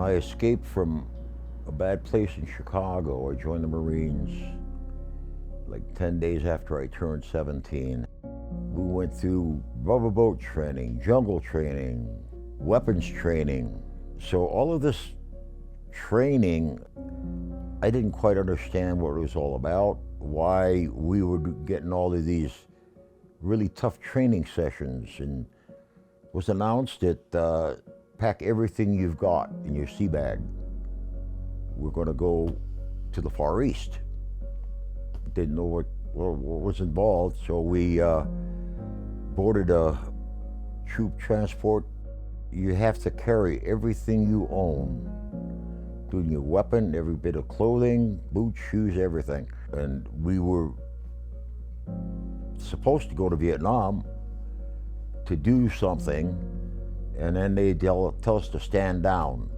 I escaped from a bad place in Chicago. I joined the Marines like 10 days after I turned 17. We went through rubber boat training, jungle training, weapons training. So all of this training, I didn't quite understand what it was all about, why we were getting all of these really tough training sessions, and it was announced that pack everything you've got in your sea bag. We're going to go to the Far East. Didn't know what was involved, so we boarded a troop transport. You have to carry everything you own, including your weapon, every bit of clothing, boots, shoes, everything. And we were supposed to go to Vietnam to do something, and then they tell us to stand down.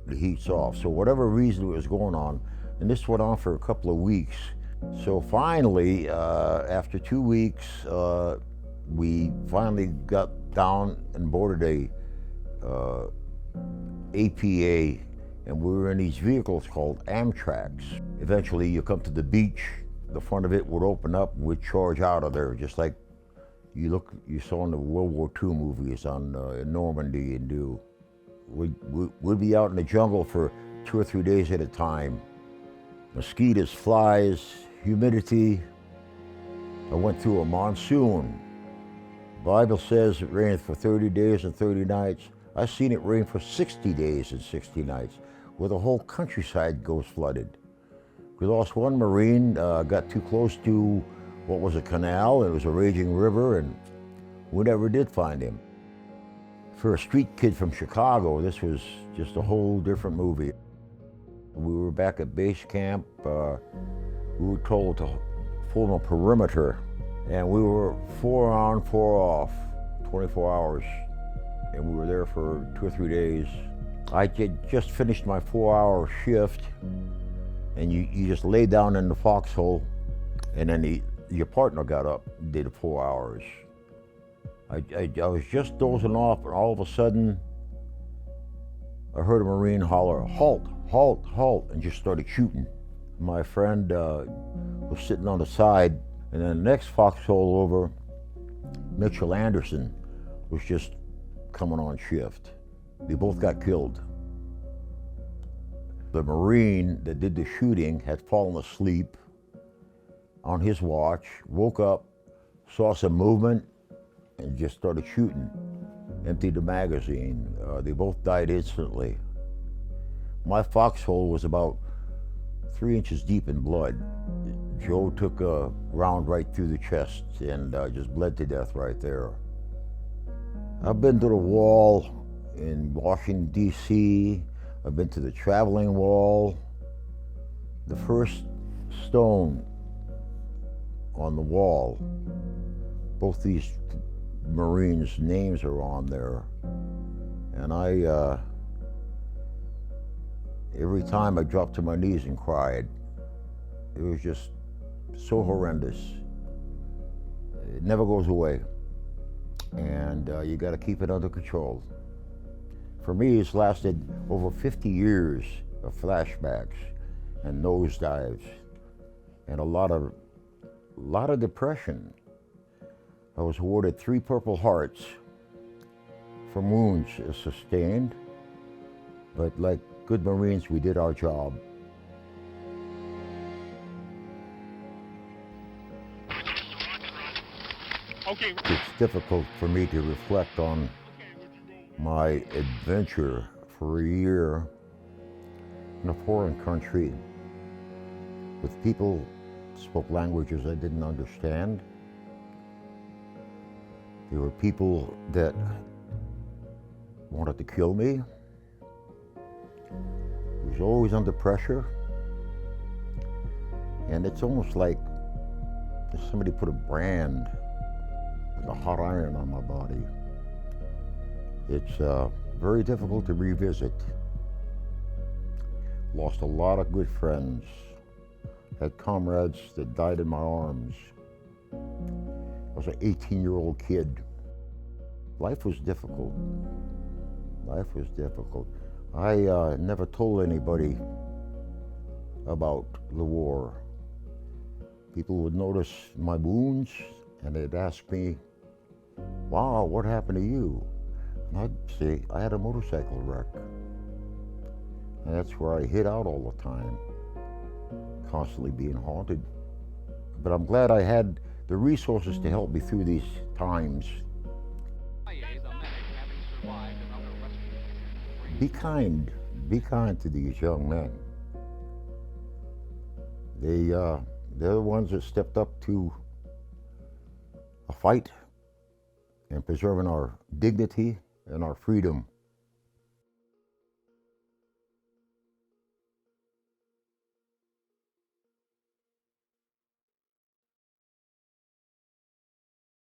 The heat's off. So whatever reason was going on, and this went on for a couple of weeks. So finally, after 2 weeks, we finally got down and boarded a APA, and we were in these vehicles called Amtraks. Eventually, you come to the beach, the front of it would open up, and we'd charge out of there, just like you saw in the World War II movies on in Normandy and do. We'd be out in the jungle for 2 or 3 days at a time. Mosquitoes, flies, humidity. I went through a monsoon. The Bible says it rained for 30 days and 30 nights. I've seen it rain for 60 days and 60 nights, where the whole countryside goes flooded. We lost one Marine, got too close to what was a canal. It was a raging river, and we never did find him. For a street kid from Chicago, this was just a whole different movie. We were back at base camp. We were told to form a perimeter, and we were 4 on, 4 off, 24 hours. And we were there for 2 or 3 days. I had just finished my 4-hour shift, and you just lay down in the foxhole, and then your partner got up and did 4 hours. I was just dozing off, and all of a sudden, I heard a Marine holler, "Halt, halt, halt," and just started shooting. My friend was sitting on the side, and then the next foxhole over, Mitchell Anderson was just coming on shift. They both got killed. The Marine that did the shooting had fallen asleep on his watch, woke up, saw some movement, and just started shooting. Emptied the magazine. They both died instantly. My foxhole was about 3 inches deep in blood. Joe took a round right through the chest and just bled to death right there. I've been to the wall in Washington, D.C. I've been to the traveling wall. The first stone on the wall, both these Marines' names are on there. And every time I dropped to my knees and cried. It was just so horrendous. It never goes away. And you got to keep it under control. For me, it's lasted over 50 years of flashbacks and nosedives and a lot of depression. I was awarded 3 Purple Hearts for wounds sustained, but like good Marines, we did our job. Okay. It's difficult for me to reflect on my adventure for a year in a foreign country with people who spoke languages I didn't understand. There were people that wanted to kill me. I was always under pressure. And it's almost like somebody put a brand, like a hot iron on my body. It's very difficult to revisit. Lost a lot of good friends. Had comrades that died in my arms. I was an 18-year-old kid. Life was difficult. Life was difficult. I never told anybody about the war. People would notice my wounds and they'd ask me, wow, what happened to you? And I'd say, I had a motorcycle wreck. And that's where I hid out all the time, constantly being haunted. But I'm glad I had the resources to help me through these times. Be kind to these young men. They're the ones that stepped up to a fight and preserving our dignity and our freedom.